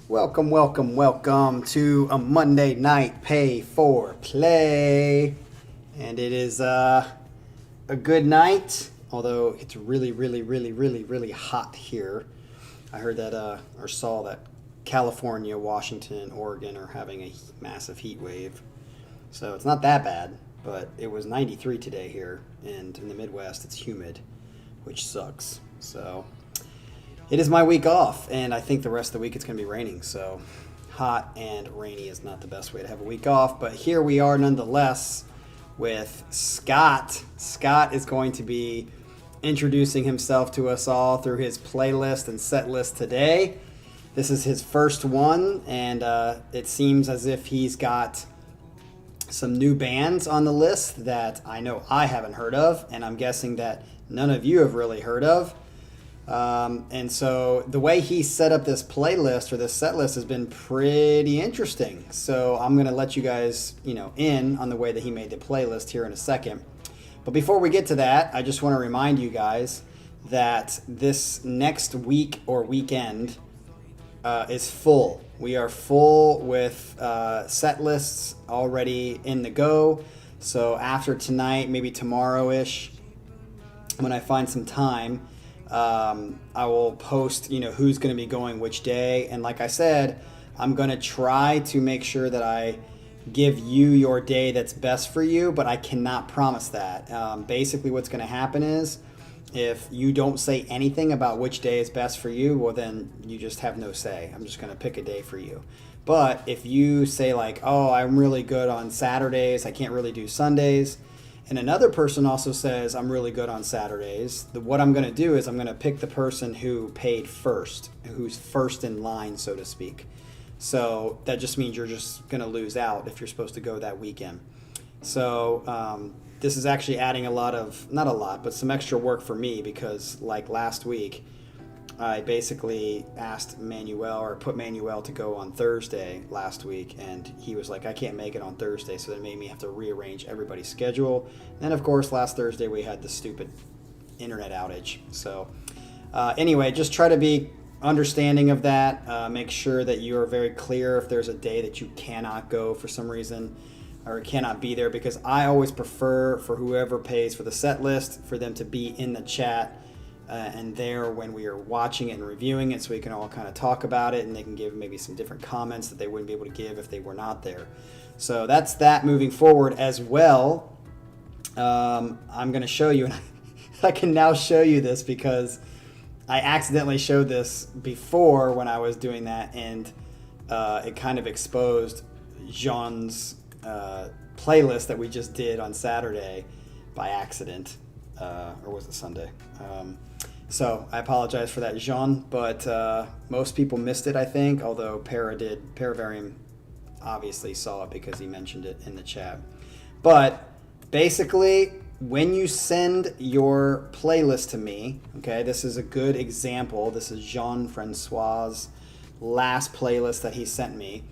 Welcome, welcome, welcome to a Monday night pay for play. And it is a good night, although it's really hot here. I heard that, or saw that California, Washington, Oregon are having a massive heat wave. So it's not that bad, but it was 93 today here, and in the Midwest it's humid, which sucks. So it is my week off, and I think the rest of the week it's going to be raining. So hot and rainy is not the best way to have a week off. But here we are nonetheless with Scott. Scott is going to be introducing himself to us all through his playlist and set list today. This is his first one, and it seems as if he's got some new bands on the list that I know I haven't heard of, and I'm guessing that none of you have really heard of. And so the way he set up this playlist or this set list has been pretty interesting. So I'm going to let you guys, in on the way that he made the playlist here in a second. But before we get to that, I just want to remind you guys that this next week or weekend is full. We are full with set lists already in the go. So after tonight, maybe tomorrow-ish, when I find some time, I will post, who's going to be going which day. And like I said, I'm going to try to make sure that I give you your day that's best for you, but I cannot promise that. Basically, what's going to happen is if you don't say anything about which day is best for you, well, then you just have no say. I'm just going to pick a day for you. But if you say like, oh, I'm really good on Saturdays, I can't really do Sundays, and another person also says, I'm really good on Saturdays, what I'm going to do is I'm going to pick the person who paid first, who's first in line, so to speak. So that just means you're just going to lose out if you're supposed to go that weekend. So this is actually adding not a lot, but some extra work for me because like last week, I basically asked Manuel or put Manuel to go on Thursday last week, and he was like, I can't make it on Thursday, so that made me have to rearrange everybody's schedule. And of course, last Thursday we had the stupid internet outage. So anyway, just try to be understanding of that. Make sure that you are very clear if there's a day that you cannot go for some reason or cannot be there, because I always prefer for whoever pays for the set list for them to be in the chat and there when we are watching it and reviewing it, so we can all kind of talk about it and they can give maybe some different comments that they wouldn't be able to give if they were not there. So that's that moving forward as well. I'm going to show you, and I can now show you this because I accidentally showed this before when I was doing that, and it kind of exposed Jean's playlist that we just did on Saturday by accident, or was it Sunday? So I apologize for that, Jean, but most people missed it, I think, although Paravarium obviously saw it because he mentioned it in the chat. But basically, when you send your playlist to me, okay, this is a good example. This is Jean-Francois's last playlist that he sent me.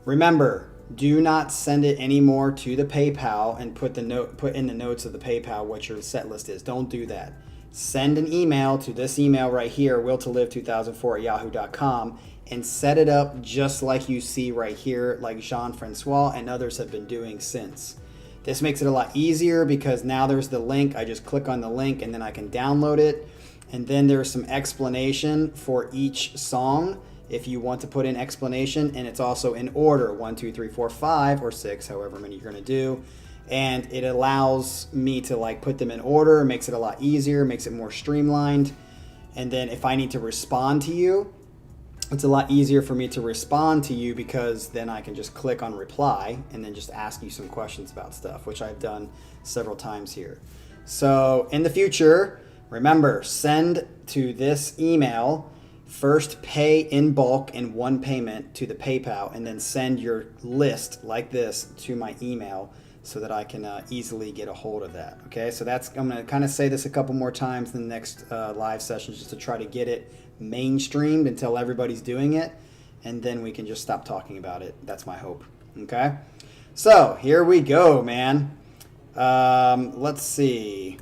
Remember, do not send it anymore to the PayPal and put in the notes of the PayPal what your set list is. Don't do that. Send an email to this email right here, willtolive2004@yahoo.com, and set it up just like you see right here, like Jean-Francois and others have been doing since. This makes it a lot easier because now there's the link. I just click on the link and then I can download it. And then there's some explanation for each song if you want to put in explanation, and it's also in order 1, 2, 3, 4, 5, or 6, however many you're going to do. And it allows me to like put them in order, makes it a lot easier, makes it more streamlined. And then if I need to respond to you, it's a lot easier for me to respond to you because then I can just click on reply and then just ask you some questions about stuff, which I've done several times here. So in the future, remember, send to this email, first pay in bulk in one payment to the PayPal, and then send your list like this to my email so that I can easily get a hold of that. Okay, so I'm going to kind of say this a couple more times in the next live sessions just to try to get it mainstreamed until everybody's doing it, and then we can just stop talking about it. That's my hope. Okay, so here we go, man. Let's see.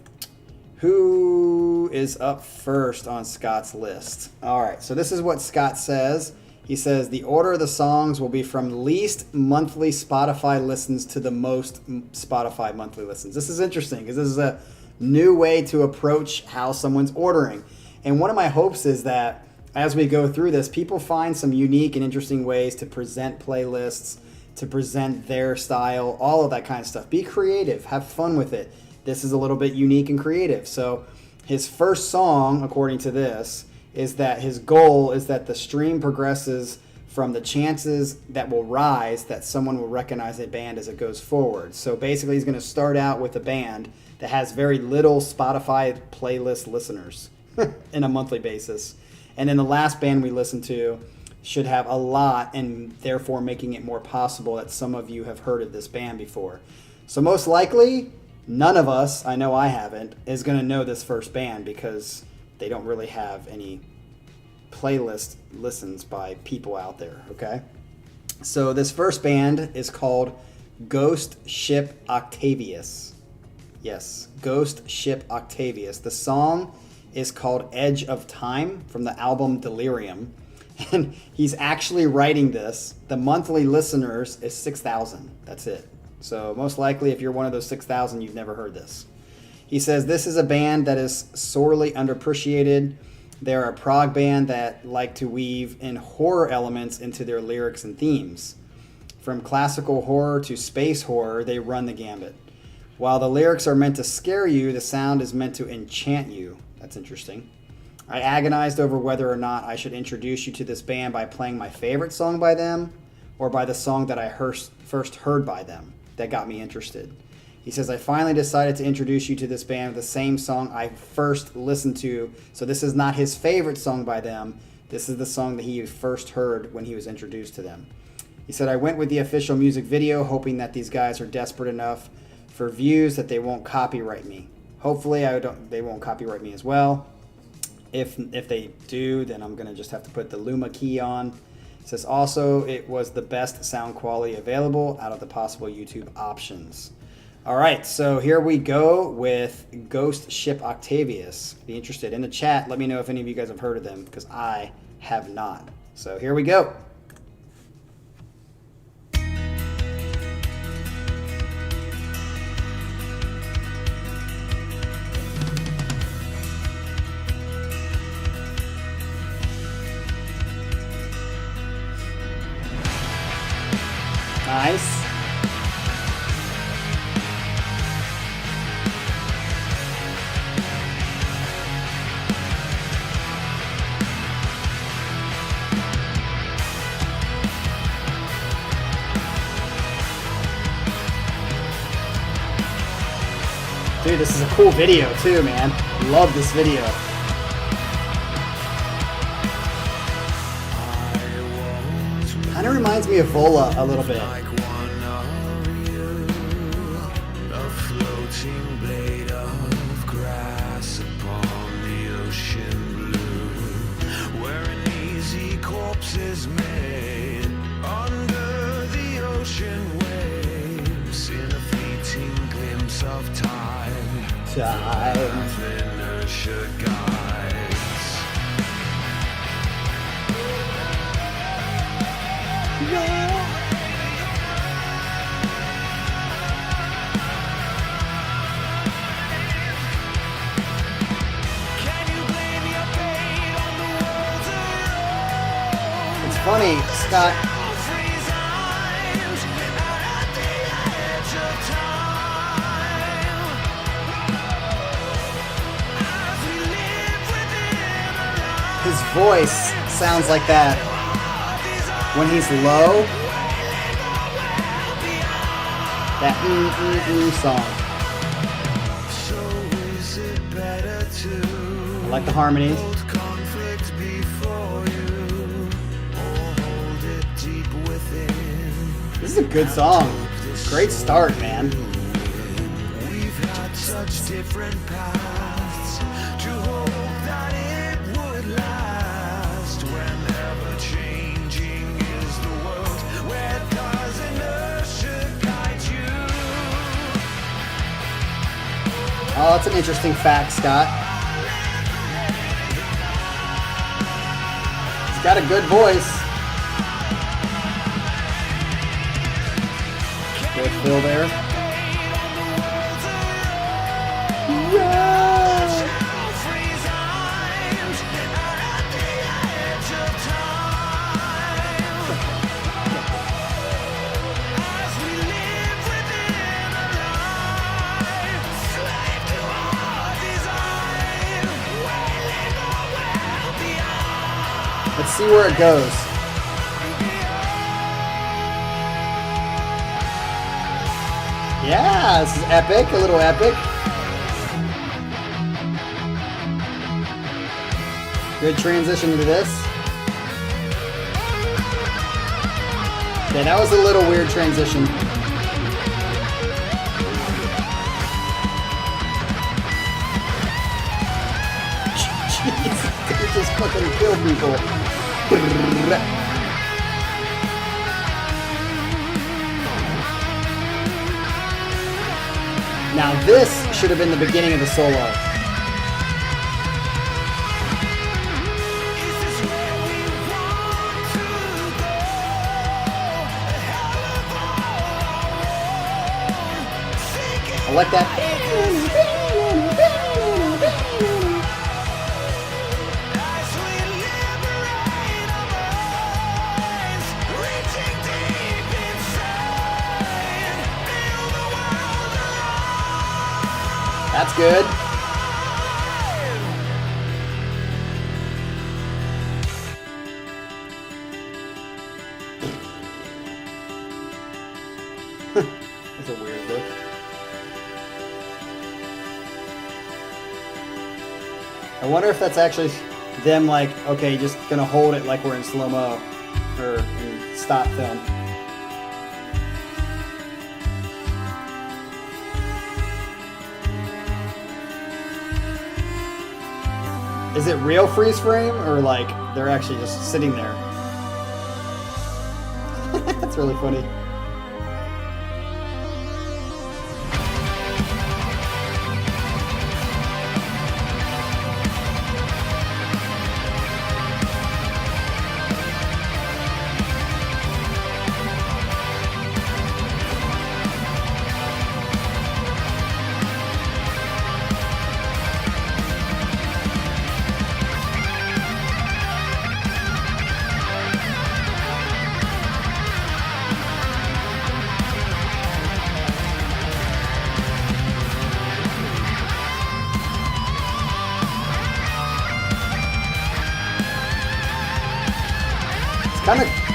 Who is up first on Scott's list? All right, so this is what Scott says He says the order of the songs will be from least monthly Spotify listens to the most Spotify monthly listens. This is interesting because this is a new way to approach how someone's ordering. And one of my hopes is that as we go through this, people find some unique and interesting ways to present playlists, to present their style, all of that kind of stuff. Be creative, have fun with it. This is a little bit unique and creative. So his first song, according to this, is that his goal is that the stream progresses from the chances that will rise that someone will recognize a band as it goes forward. So basically he's going to start out with a band that has very little Spotify playlist listeners in a monthly basis. And then the last band we listen to should have a lot, and therefore making it more possible that some of you have heard of this band before. So most likely, none of us, I know I haven't, is going to know this first band because they don't really have any playlist listens by people out there, okay? So this first band is called Ghost Ship Octavius. Yes, Ghost Ship Octavius. The song is called Edge of Time from the album Delirium. And he's actually writing this. The monthly listeners is 6,000. That's it. So most likely if you're one of those 6,000, you've never heard this. He says this is a band that is sorely underappreciated. They're a prog band that like to weave in horror elements into their lyrics and themes. From classical horror to space horror, they run the gambit. While the lyrics are meant to scare you, the sound is meant to enchant you. That's interesting. I agonized over whether or not I should introduce you to this band by playing my favorite song by them or by the song that I first heard by them that got me interested. He says, I finally decided to introduce you to this band with the same song I first listened to. So this is not his favorite song by them. This is the song that he first heard when he was introduced to them. He said, I went with the official music video, hoping that these guys are desperate enough for views that they won't copyright me. Hopefully they won't copyright me as well. If they do, then I'm going to just have to put the Luma key on. It says also it was the best sound quality available out of the possible YouTube options. All right, so here we go with Ghost Ship Octavius. Be interested in the chat. Let me know if any of you guys have heard of them because I have not. So here we go. Nice. Dude, this is a cool video too, man. Love this video. Kind of reminds me of Vola a little bit. It's funny, Scott. His voice sounds like that when he's low. That song. I like the harmonies. This is a good song. Great start, man. We've had such different paths to hope that it would last. Whenever changing is the world, where does inertia guide you? Oh, that's an interesting fact, Scott. He's got a good voice. with Phil there. Let's see where it goes. Yeah, this is epic, a little epic. Good transition into this. Okay, that was a little weird transition. Jeez, they just fucking kill people. Now this should have been the beginning of the solo. I like that. That's good. That's a weird look. I wonder if that's actually them like, okay, just gonna hold it like we're in slow-mo or in stop film. Is it real freeze frame or like they're actually just sitting there? That's really funny.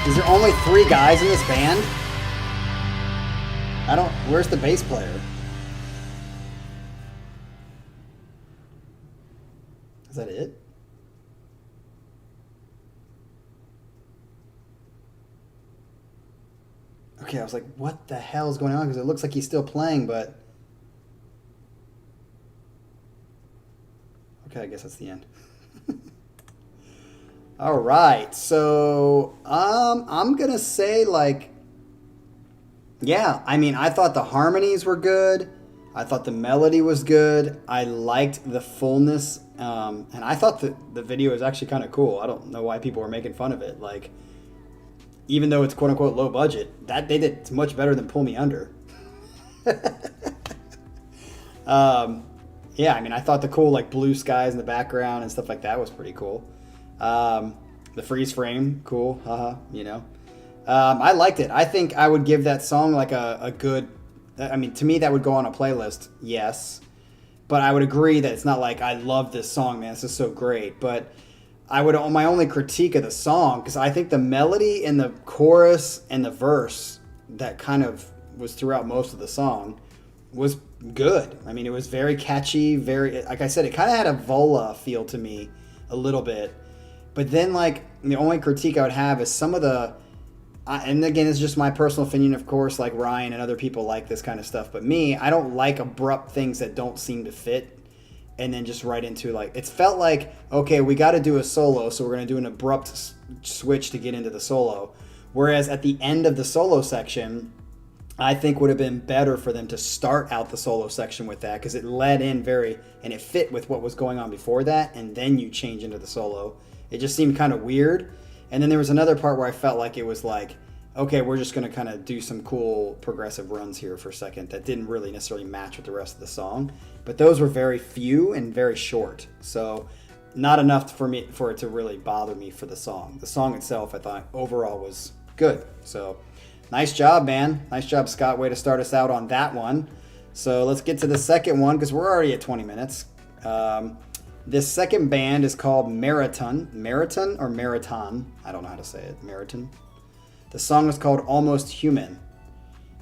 Is there only 3 guys in this band? Where's the bass player? Is that it? Okay, I was like, what the hell is going on? Because it looks like he's still playing, but... Okay, I guess that's the end. All right, so I'm gonna say like, yeah. I mean, I thought the harmonies were good. I thought the melody was good. I liked the fullness, and I thought the video was actually kind of cool. I don't know why people were making fun of it. Like, even though it's quote unquote low budget, that they did much better than Pull Me Under. Yeah, I mean, I thought the cool like blue skies in the background and stuff like that was pretty cool. The freeze frame, cool, haha, you know. I liked it. I think I would give that song like a good, I mean, to me that would go on a playlist, yes. But I would agree that it's not like, I love this song, man, this is so great. But I would, my only critique of the song, because I think the melody and the chorus and the verse that kind of was throughout most of the song was good. I mean, it was very catchy, very, like I said, it kind of had a Vola feel to me a little bit. But then, like, the only critique I would have is some of the, and again, it's just my personal opinion, of course, like Ryan and other people like this kind of stuff. But me, I don't like abrupt things that don't seem to fit and then just right into, like, it's felt like, okay, we got to do a solo, so we're going to do an abrupt switch to get into the solo. Whereas at the end of the solo section, I think would have been better for them to start out the solo section with that, because it led in and it fit with what was going on before that, and then you change into the solo. It just seemed kind of weird. And then there was another part where I felt like it was like okay, we're just going to kind of do some cool progressive runs here for a second that didn't really necessarily match with the rest of the song. But those were very few and very short. So not enough for it to really bother me for the song. The song itself, I thought, overall was good. So nice job, man. Nice job, Scott. Way to start us out on that one. So let's get to the second one because we're already at 20 minutes. This second band is called Maraton. Maraton or Maraton? I don't know how to say it. Maraton. The song is called Almost Human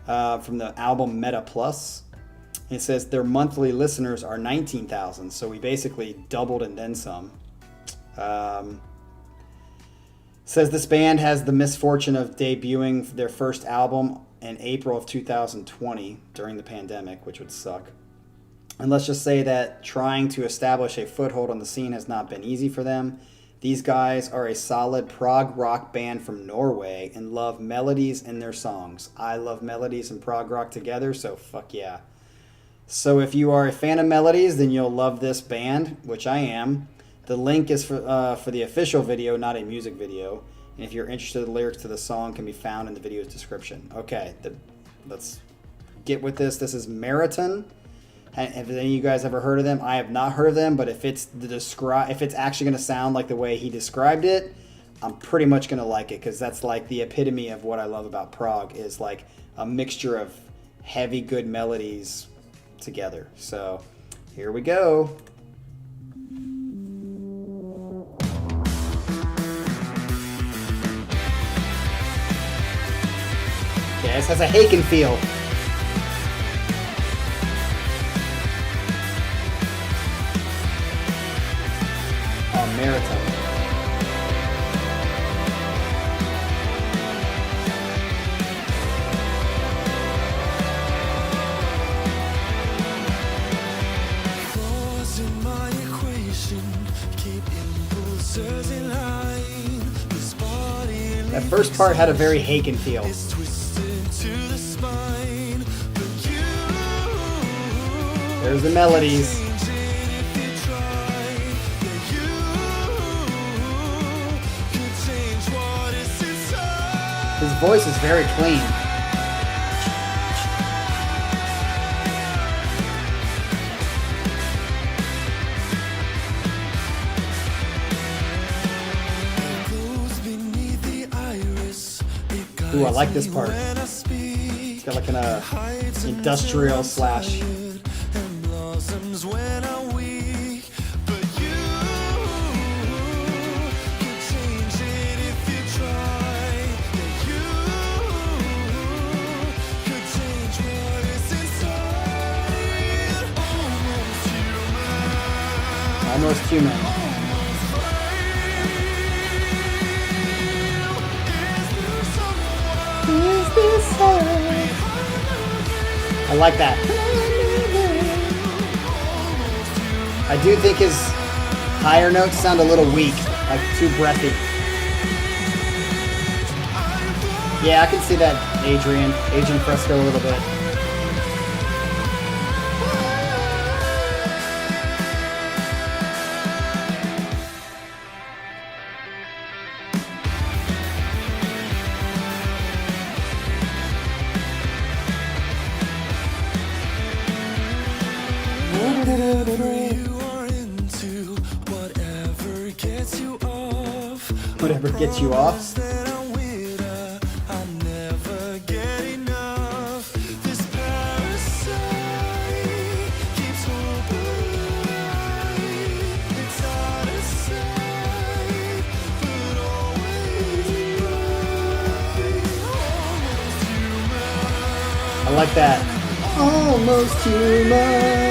from the album Meta Plus. It says their monthly listeners are 19,000, so we basically doubled and then some. Says this band has the misfortune of debuting their first album in April of 2020 during the pandemic, which would suck. And let's just say that trying to establish a foothold on the scene has not been easy for them. These guys are a solid prog rock band from Norway and love melodies in their songs. I love melodies and prog rock together, so fuck yeah. So if you are a fan of melodies, then you'll love this band, which I am. The link is for the official video, not a music video. And if you're interested, the lyrics to the song can be found in the video's description. Okay, let's get with this. This is Maraton. Have any of you guys ever heard of them? I have not heard of them, but if it's actually going to sound like the way he described it, I'm pretty much going to like it, because that's like the epitome of what I love about prog, is like a mixture of heavy, good melodies together. So here we go. Yeah, this has a Haken feel. Maraton. That first part had a very Haken feel. There's the melodies. His voice is very clean. Ooh, I like this part. It's got like an industrial slash. Almost Human. I like that. I do think his higher notes sound a little weak, like too breathy. Yeah, I can see that, Adrian Fresco a little bit. Whatever gets you off. I like that. Almost Human.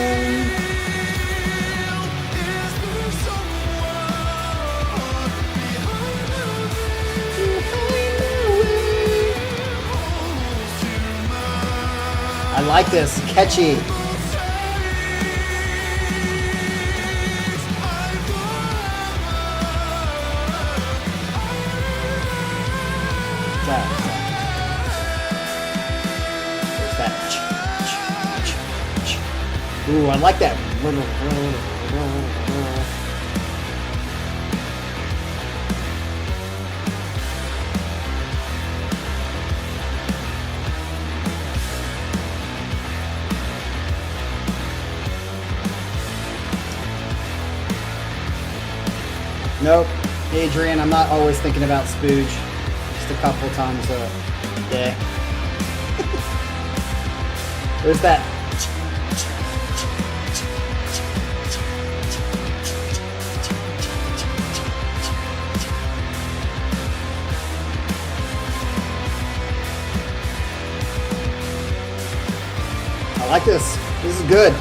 I like this. Catchy. Ooh, I like that. Nope. Adrian, I'm not always thinking about Spooge. Just a couple times a day. There's that. I like this. This is good.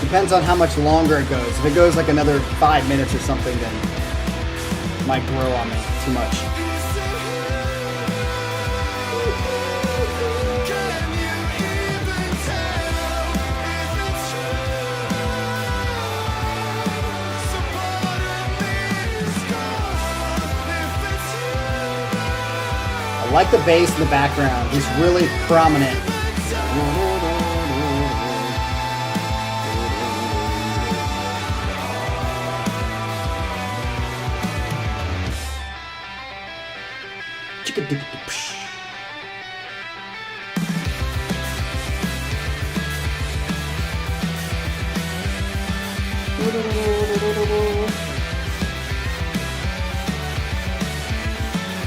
Depends on how much longer it goes. If it goes like another 5 minutes or something, then it might grow on me too much. I like the bass in the background. He's really prominent.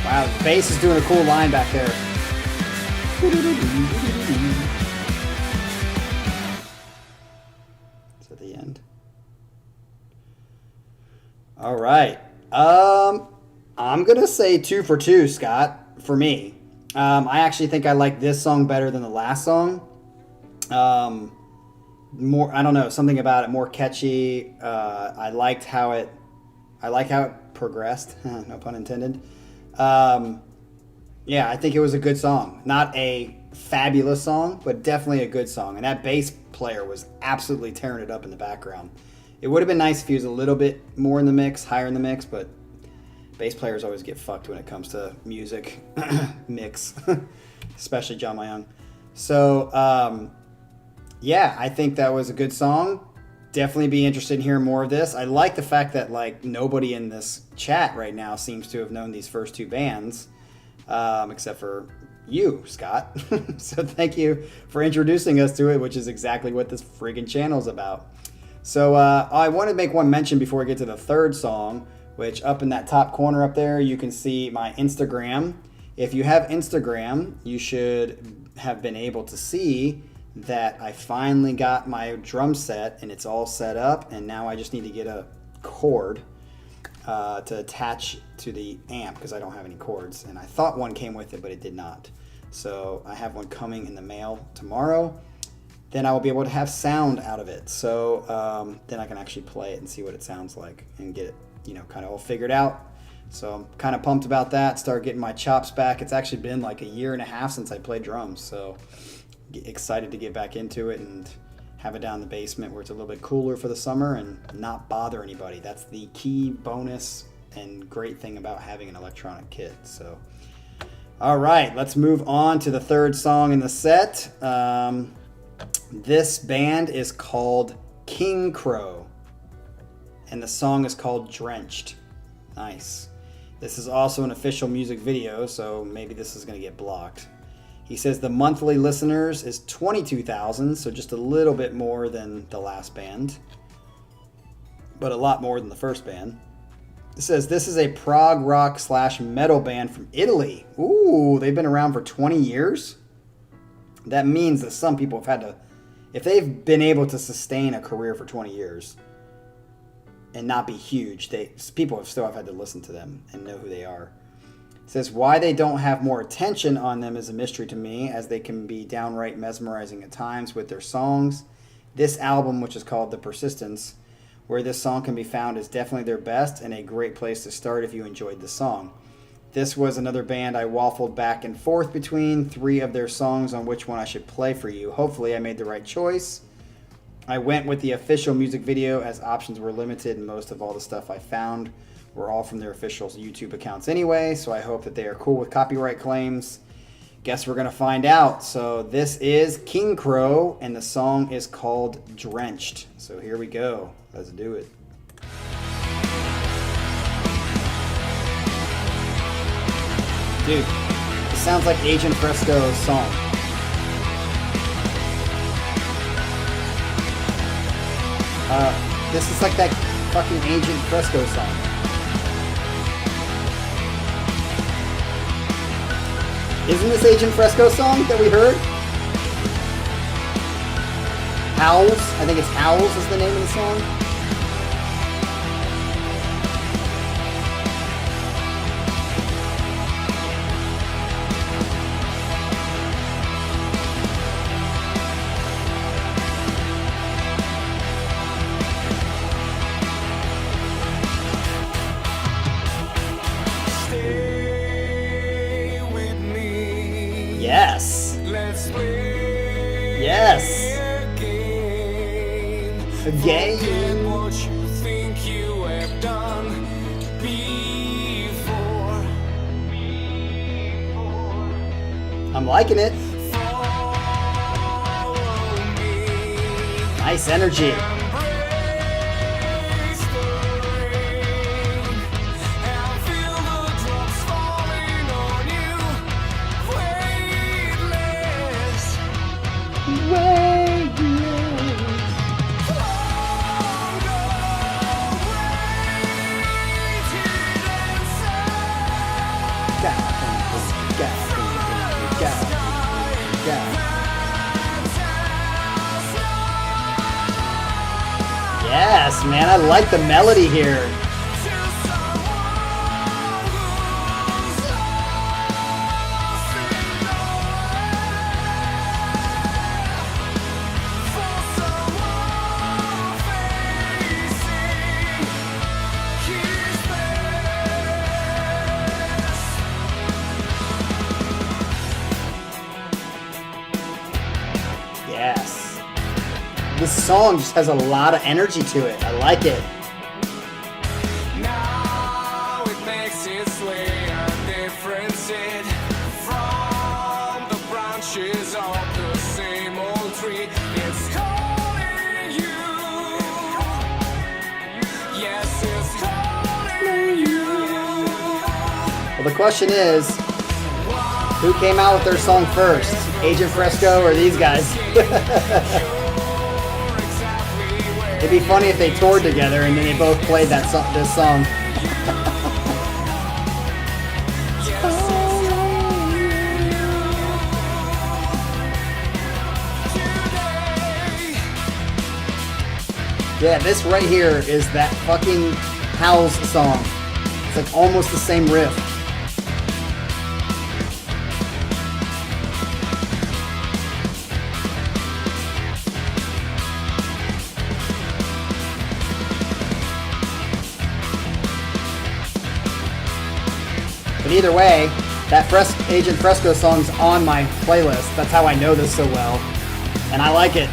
Wow, the bass is doing a cool line back there. It's at the end. All right. I'm gonna say 2 for 2, Scott. For me, I actually think I like this song better than the last song. More, I don't know, something about it more catchy. I like how it progressed. No pun intended. Yeah, I think it was a good song. Not a fabulous song, but definitely a good song. And that bass player was absolutely tearing it up in the background. It would have been nice if he was a little bit more in the mix, higher in the mix, but bass players always get fucked when it comes to music mix, especially John Mayung. So, yeah, I think that was a good song. Definitely be interested in hearing more of this. I like the fact that like nobody in this chat right now seems to have known these first 2 bands, except for you, Scott. So thank you for introducing us to it, which is exactly what this friggin' channel is about. So I want to make one mention before we get to the third song, which up in that top corner up there, you can see my Instagram. If you have Instagram, you should have been able to see that I finally got my drum set and it's all set up, and now I just need to get a cord to attach to the amp because I don't have any cords, and I thought one came with it, but it did not. So I have one coming in the mail tomorrow. Then I will be able to have sound out of it. So then I can actually play it and see what it sounds like and get it, you know, kind of all figured out. So I'm kind of pumped about that. Start getting my chops back. It's actually been like a year and a half since I played drums. So excited to get back into it and have it down in the basement where it's a little bit cooler for the summer and not bother anybody. That's the key bonus and great thing about having an electronic kit. So, all right, let's move on to the third song in the set. This band is called Kingcrow, and the song is called Drenched. Nice. This is also an official music video, so maybe this is going to get blocked. He says the monthly listeners is 22,000, so just a little bit more than the last band, but a lot more than the first band. It says this is a prog rock / metal band from Italy. Ooh, they've been around for 20 years. That means that some people have had to, if they've been able to sustain a career for 20 years and not be huge, people have still had to listen to them and know who they are. It says why they don't have more attention on them is a mystery to me, as they can be downright mesmerizing at times with their songs. This album, which is called The Persistence, where this song can be found, is definitely their best and a great place to start if you enjoyed the song. This was another band I waffled back and forth between 3 of their songs on which one I should play for you. Hopefully I made the right choice. I went with the official music video as options were limited, and most of all the stuff I found were all from their official YouTube accounts anyway, so I hope that they are cool with copyright claims. Guess we're gonna find out. So this is Kingcrow, and the song is called Drenched. So here we go. Let's do it. Dude, it sounds like Agent Fresco's song. This is like that fucking Agent Fresco song. Isn't this Agent Fresco song that we heard? Howls? I think it's Howls is the name of the song. Yes. Yes. Again. What you think you have done before. I'm liking it. Nice energy. Yes, man, I like the melody here. Yes. This song just has a lot of energy to it. I like it. Now it makes its way undifferentiated from the branches of the same old tree. It's calling you. Yes, it's calling you. Well, the question is, who came out with their song first? Agent Fresco or these guys? It'd be funny if they toured together and then they both played this song. Yeah, this right here is that fucking Howls song. It's like almost the same riff. But either way, that Agent Fresco song's on my playlist. That's how I know this so well. And I like it.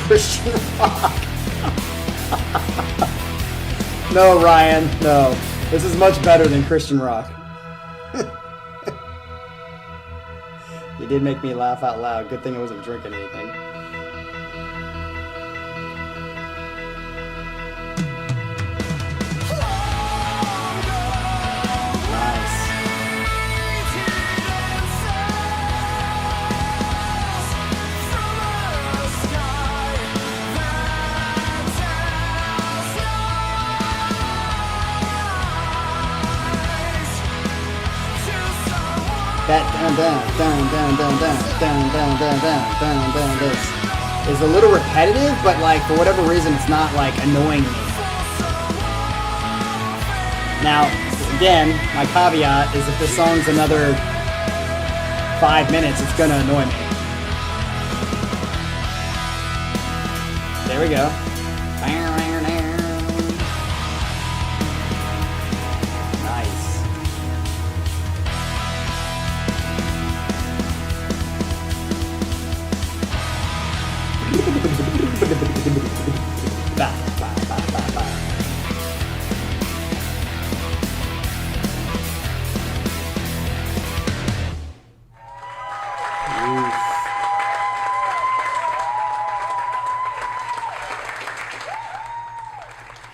Christian rock. No, Ryan, no. This is much better than Christian rock. You did make me laugh out loud. Good thing I wasn't drinking anything. That is a little repetitive, but like for whatever reason it's not like annoying me. Now, again, my caveat is if the song's another 5 minutes, it's gonna annoy me. There we go.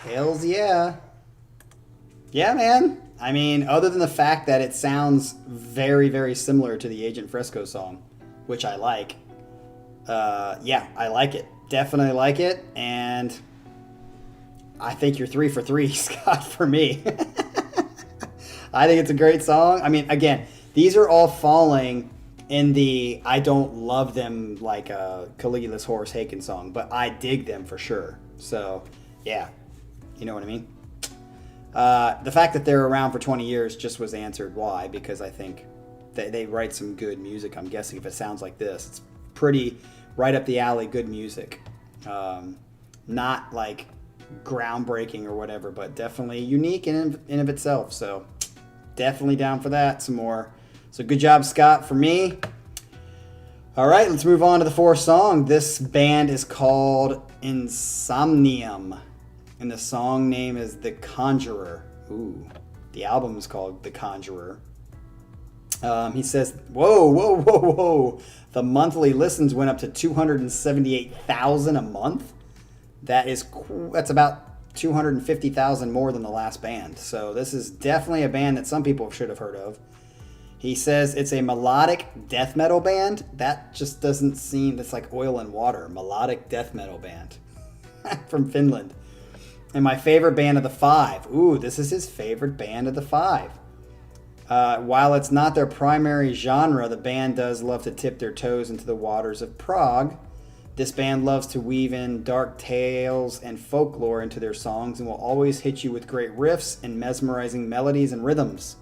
Hells yeah. Yeah, man. I mean, other than the fact that it sounds very, very similar to the Agent Fresco song, which I like. Yeah, I like it. Definitely like it. And I think you're 3 for 3, Scott, for me. I think it's a great song. I mean, again, these are all falling in the I don't love them like a Caligula's Horace Haken song, but I dig them for sure. So, yeah, you know what I mean? The fact that they're around for 20 years just was answered why, because I think they write some good music. I'm guessing if it sounds like this, it's pretty right up the alley, good music. Not like groundbreaking or whatever, but definitely unique in of itself. So definitely down for that some more. So good job, Scott, for me. All right, let's move on to the fourth song. This band is called Insomnium, and the song name is The Conjurer. Ooh, the album is called The Conjurer. He says, whoa. The monthly listens went up to 278,000 a month. That's about 250,000 more than the last band. So this is definitely a band that some people should have heard of. He says it's a melodic death metal band. That just doesn't seem, that's like oil and water. Melodic death metal band from Finland. And my favorite band of the five. Ooh, this is his favorite band of the five. While it's not their primary genre, the band does love to tip their toes into the waters of Prague. This band loves to weave in dark tales and folklore into their songs and will always hit you with great riffs and mesmerizing melodies and rhythms.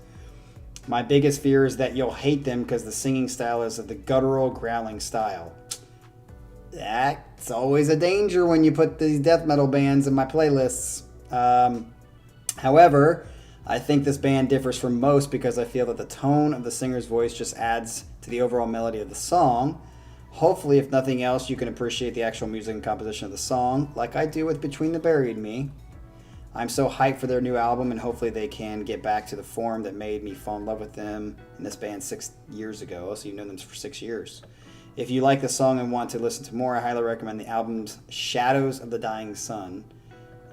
My biggest fear is that you'll hate them because the singing style is of the guttural, growling style. That's always a danger when you put these death metal bands in my playlists. However, I think this band differs from most because I feel that the tone of the singer's voice just adds to the overall melody of the song. Hopefully, if nothing else, you can appreciate the actual music and composition of the song, like I do with Between the Buried Me. I'm so hyped for their new album, and hopefully they can get back to the form that made me fall in love with them and this band 6 years ago. So you've known them for 6 years. If you like the song and want to listen to more, I highly recommend the album's Shadows of the Dying Sun.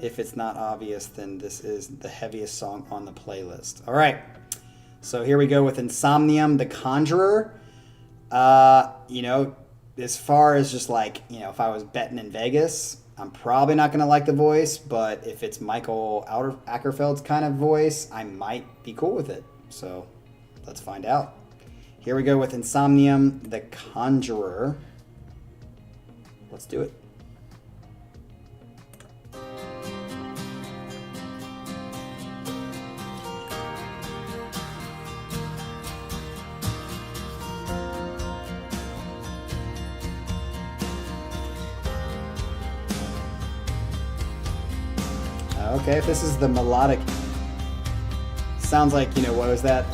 If it's not obvious, then this is the heaviest song on the playlist. All right, so here we go with Insomnium, The Conjurer. As far as just like, if I was betting in Vegas, I'm probably not going to like the voice, but if it's Michael Ackerfeld's kind of voice, I might be cool with it. So let's find out. Here we go with Insomnium, The Conjurer. Let's do it. Okay, if this is the melodic, sounds like, what was that?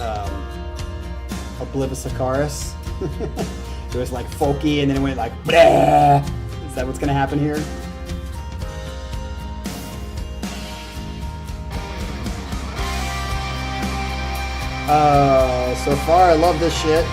Oblivious Icarus. It was like folky and then it went like, bleh. Is that what's going to happen here? So far I love this shit.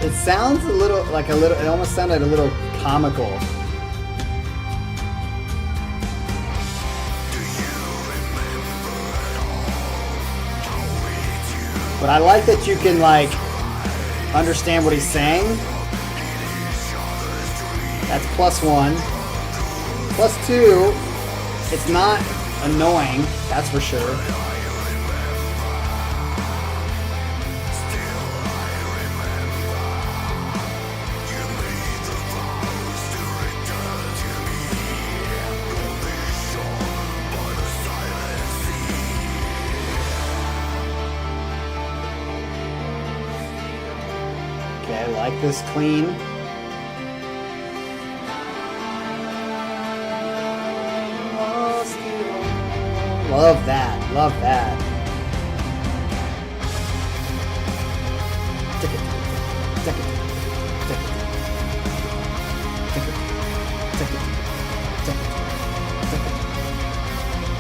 It sounds it almost sounded a little comical. But I like that you can understand what he's saying. That's +1. +2, it's not annoying, that's for sure. Okay, I like this clean. Love that. Love that.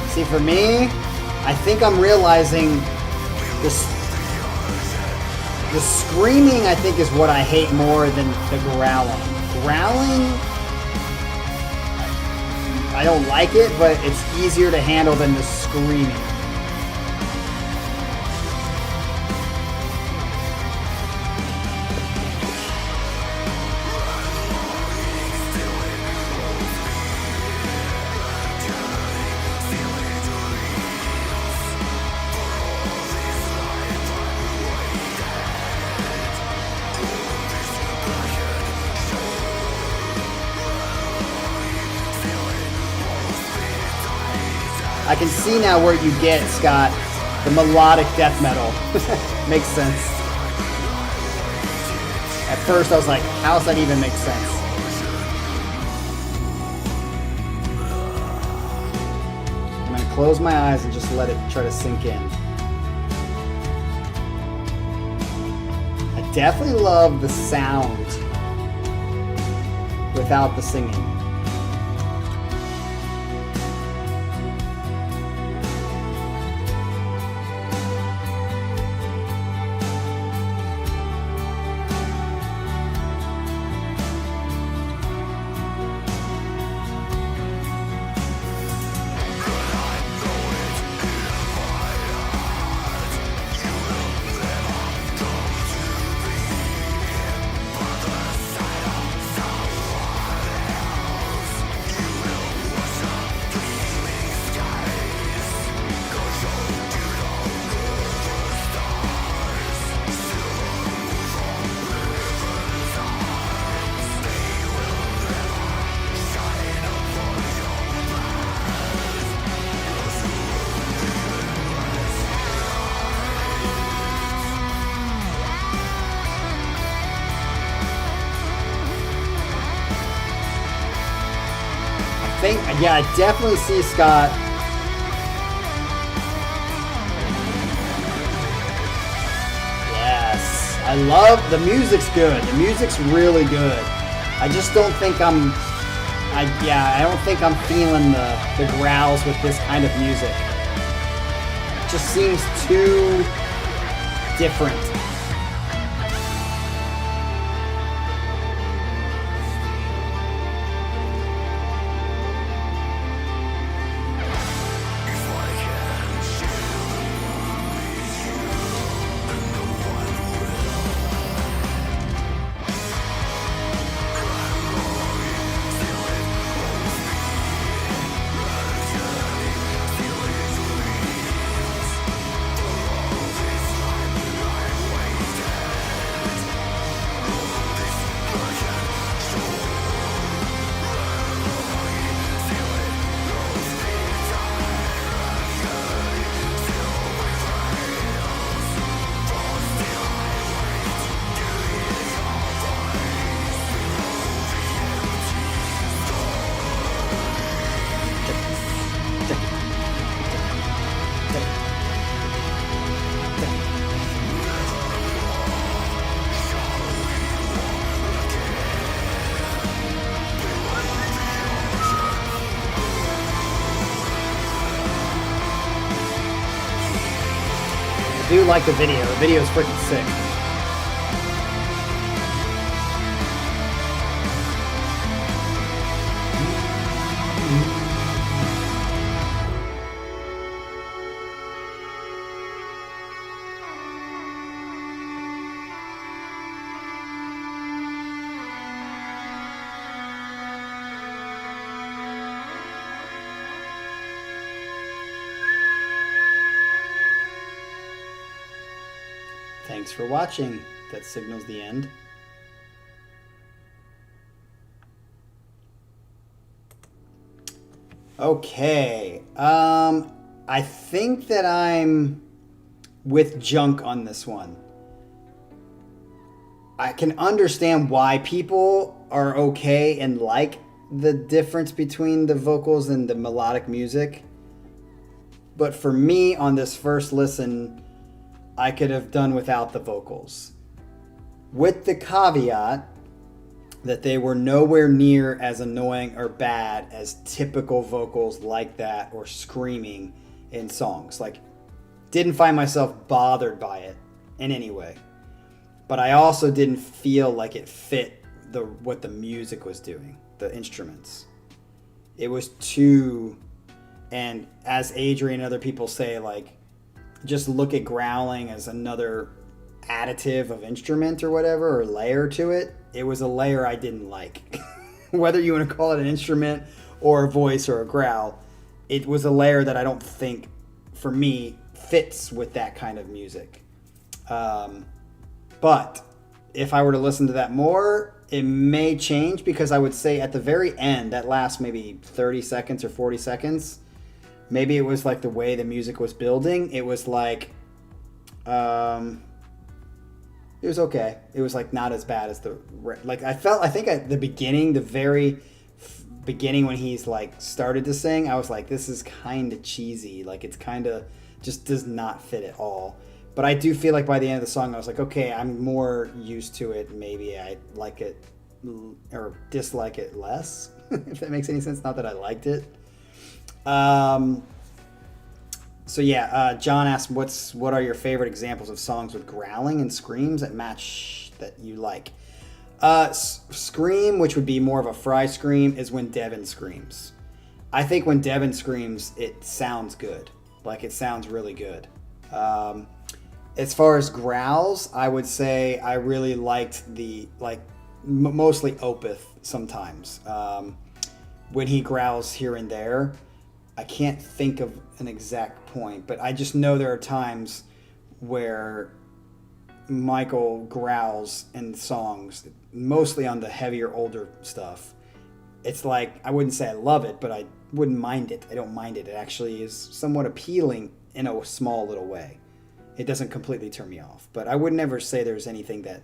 See, for me, I think I'm realizing this. The screaming, I think, is what I hate more than the growling. Growling, I don't like it, but it's easier to handle than the screaming. I can see now where you get, Scott, the melodic death metal. Makes sense. At first I was like, how does that even make sense? I'm going to close my eyes and just let it try to sink in. I definitely love the sound without the singing. Yeah, I definitely see, Scott. Yes. I love the music's good. The music's really good. I just don't think I don't think I'm feeling the growls with this kind of music. It just seems too different. I do like the video. The video is freaking sick. Thanks for watching. That signals the end. Okay. I think that I'm with Junk on this one. I can understand why people are okay and like the difference between the vocals and the melodic music. But for me, on this first listen, I could have done without the vocals. With the caveat that they were nowhere near as annoying or bad as typical vocals like that or screaming in songs. Like, didn't find myself bothered by it in any way. But I also didn't feel like it fit what the music was doing, the instruments. It was too, and as Adrian and other people say, like, just look at growling as another additive of instrument or whatever, or layer to it. It was a layer I didn't like. Whether you want to call it an instrument or a voice or a growl, it was a layer that I don't think, for me, fits with that kind of music. But if I were to listen to that more, it may change, because I would say at the very end, that last maybe 30 seconds or 40 seconds, maybe it was like the way the music was building. It was like, it was okay. It was like not as bad as I think at the beginning, the very beginning when he's like started to sing, I was like, this is kind of cheesy. Like, it's kind of just does not fit at all. But I do feel like by the end of the song, I was like, okay, I'm more used to it. Maybe I like it or dislike it less, if that makes any sense. Not that I liked it. So yeah, John asked, what are your favorite examples of songs with growling and screams that match that you like? Scream, which would be more of a Fry scream, is when Devin screams. I think when Devin screams, it sounds good. Like, it sounds really good. As far as growls, I would say I really liked mostly Opeth sometimes. When he growls here and there, I can't think of an exact point, but I just know there are times where Michael growls in songs, mostly on the heavier, older stuff. It's like, I wouldn't say I love it, but I wouldn't mind it. I don't mind it. It actually is somewhat appealing in a small little way. It doesn't completely turn me off, but I would never say there's anything that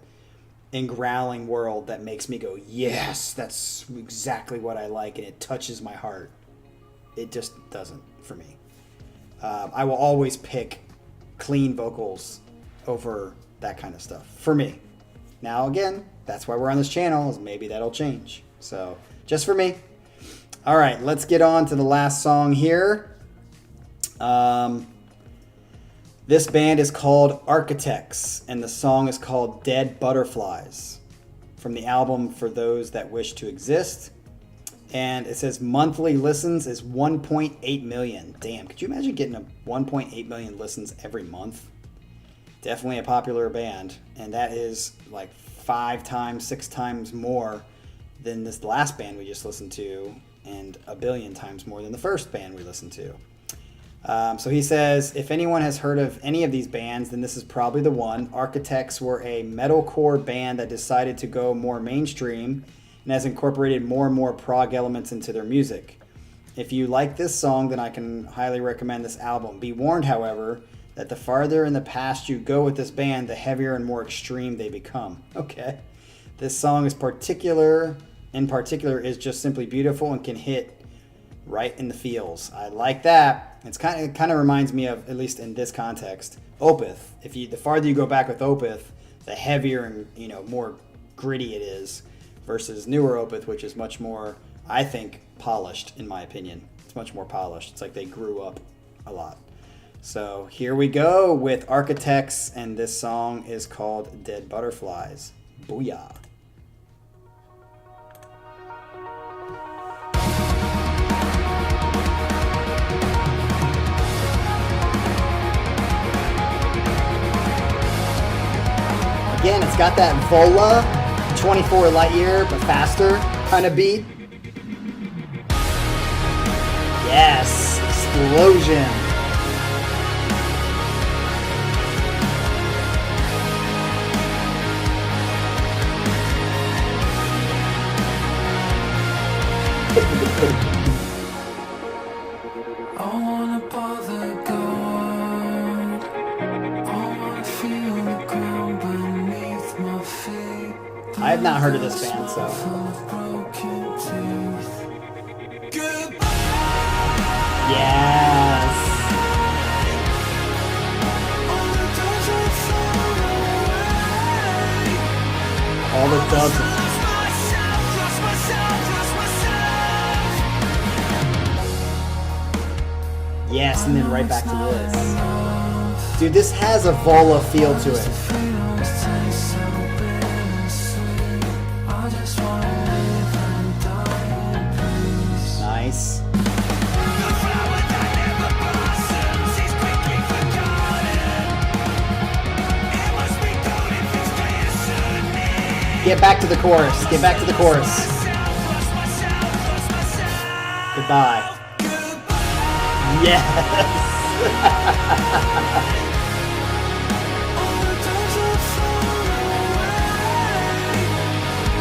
in growling world that makes me go, yes, that's exactly what I like, and it touches my heart. It just doesn't for me. I will always pick clean vocals over that kind of stuff for me. Now, again, that's why we're on this channel, is maybe that'll change. So just for me. All right, let's get on to the last song here. This band is called Architects, and the song is called Dead Butterflies, from the album For Those That Wish to Exist. And it says monthly listens is 1.8 million. Damn, could you imagine getting a 1.8 million listens every month? Definitely a popular band, and that is like 5 times, 6 times more than this last band we just listened to, and a billion times more than the first band we listened to. So he says, if anyone has heard of any of these bands, then this is probably the one. Architects were a metalcore band that decided to go more mainstream and has incorporated more and more prog elements into their music. If you like this song, then I can highly recommend this album. Be warned, however, that the farther in the past you go with this band, the heavier and more extreme they become. Okay. This song in particular is just simply beautiful and can hit right in the feels. I like that. It kind of reminds me of, at least in this context, Opeth. The farther you go back with Opeth, the heavier and more gritty it is, versus newer Opeth, which is much more, I think, polished, in my opinion. It's much more polished. It's like they grew up a lot. So here we go with Architects, and this song is called Dead Butterflies. Booyah. Again, it's got that Vola 24 light year, but faster kind of beat. Yes, explosion. I wanna bother God. I wanna feel the ground beneath my feet. I've not heard of this band, so. Yes. All the dubs. Yes, and then right back to this. Dude, this has a Vola feel to it. Nice. Get back to the chorus. Get back to the chorus. Goodbye. Yes.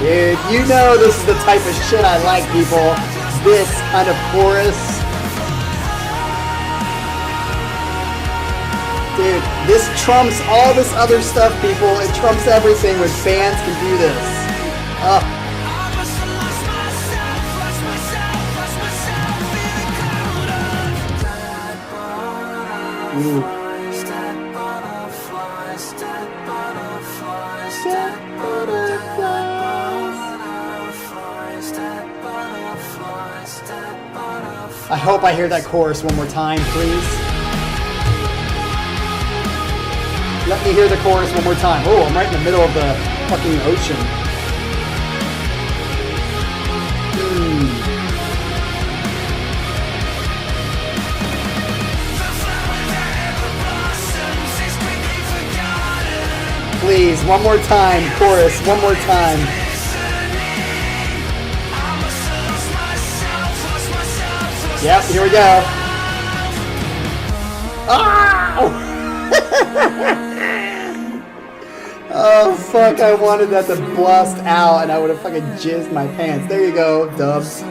Dude, you know this is the type of shit I like, people. This kind of chorus. Dude, this trumps all this other stuff, people. It trumps everything when bands can do this. Ooh. I hope I hear that chorus one more time, please. Let me hear the chorus one more time. Oh, I'm right in the middle of the fucking ocean. Please, one more time, chorus, one more time. Yep, here we go. Oh! Oh, fuck, I wanted that to blast out and I would have fucking jizzed my pants. There you go, dubs.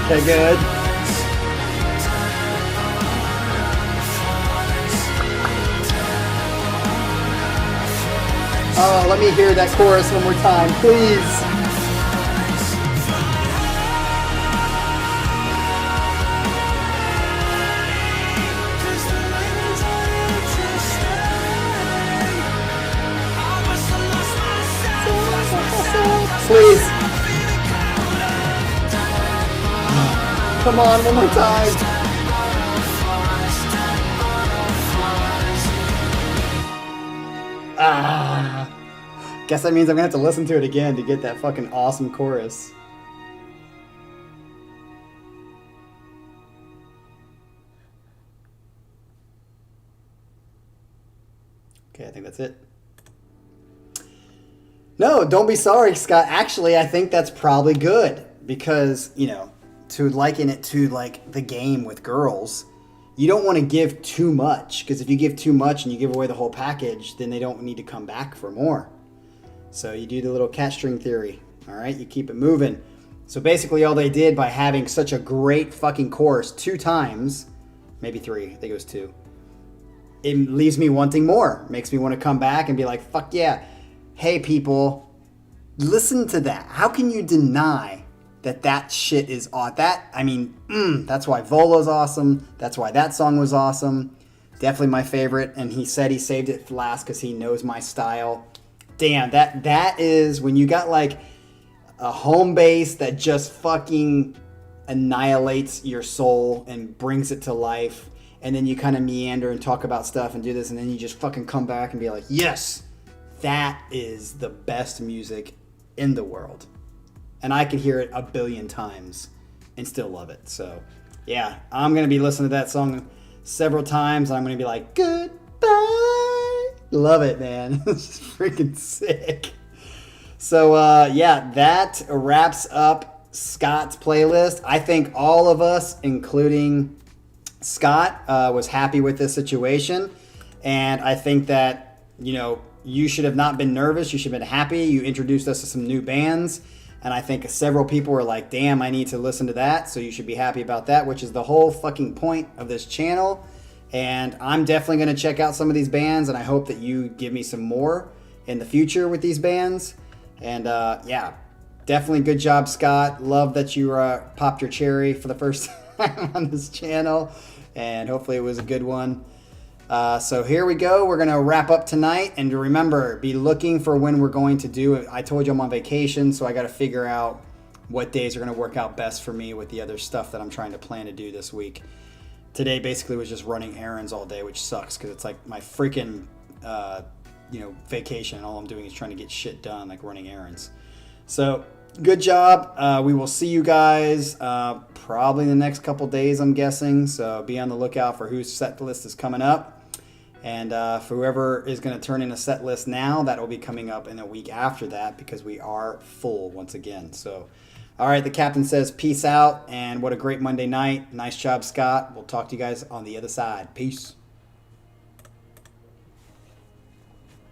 Okay, good. Oh, let me hear that chorus one more time, please. Please. Come on, one more time. Guess that means I'm gonna have to listen to it again to get that fucking awesome chorus. Okay, I think that's it. No, don't be sorry, Scott. Actually, I think that's probably good because, you know, to liken it to like the game with girls, you don't want to give too much because if you give too much and you give away the whole package, then they don't need to come back for more. So you do the little cat string theory. All right, you keep it moving. So basically all they did by having such a great fucking chorus 2 times, maybe 3, I think it was 2, it leaves me wanting more. Makes me want to come back and be like, fuck yeah. Hey people, listen to that. How can you deny that shit is awesome? That's why Volo's awesome. That's why that song was awesome. Definitely my favorite. And he said he saved it for last because he knows my style. Damn, that is when you got like a home base that just fucking annihilates your soul and brings it to life. And then you kind of meander and talk about stuff and do this. And then you just fucking come back and be like, yes. That is the best music in the world. And I could hear it a billion times and still love it. So, yeah, I'm going to be listening to that song several times. And I'm going to be like, goodbye. Love it, man. It's freaking sick. So, yeah, that wraps up Scott's playlist. I think all of us, including Scott, was happy with this situation. And I think that, you know, you should have not been nervous. You should have been happy. You introduced us to some new bands. And I think several people were like, damn, I need to listen to that. So you should be happy about that, which is the whole fucking point of this channel. And I'm definitely going to check out some of these bands, and I hope that you give me some more in the future with these bands. And yeah, definitely good job, Scott. Love that you popped your cherry for the first time on this channel, and hopefully it was a good one. So here we go. We're going to wrap up tonight. And to remember, be looking for when we're going to do it. I told you I'm on vacation, so I got to figure out what days are going to work out best for me with the other stuff that I'm trying to plan to do this week. Today basically was just running errands all day, which sucks because it's like my freaking vacation, and all I'm doing is trying to get shit done, like running errands. So good job. We will see you guys probably in the next couple days, I'm guessing. So be on the lookout for whose set list is coming up. And for whoever is going to turn in a set list now, that will be coming up in a week after that, because we are full once again. So, all right, the captain says peace out, and what a great Monday night. Nice job, Scott. We'll talk to you guys on the other side. Peace.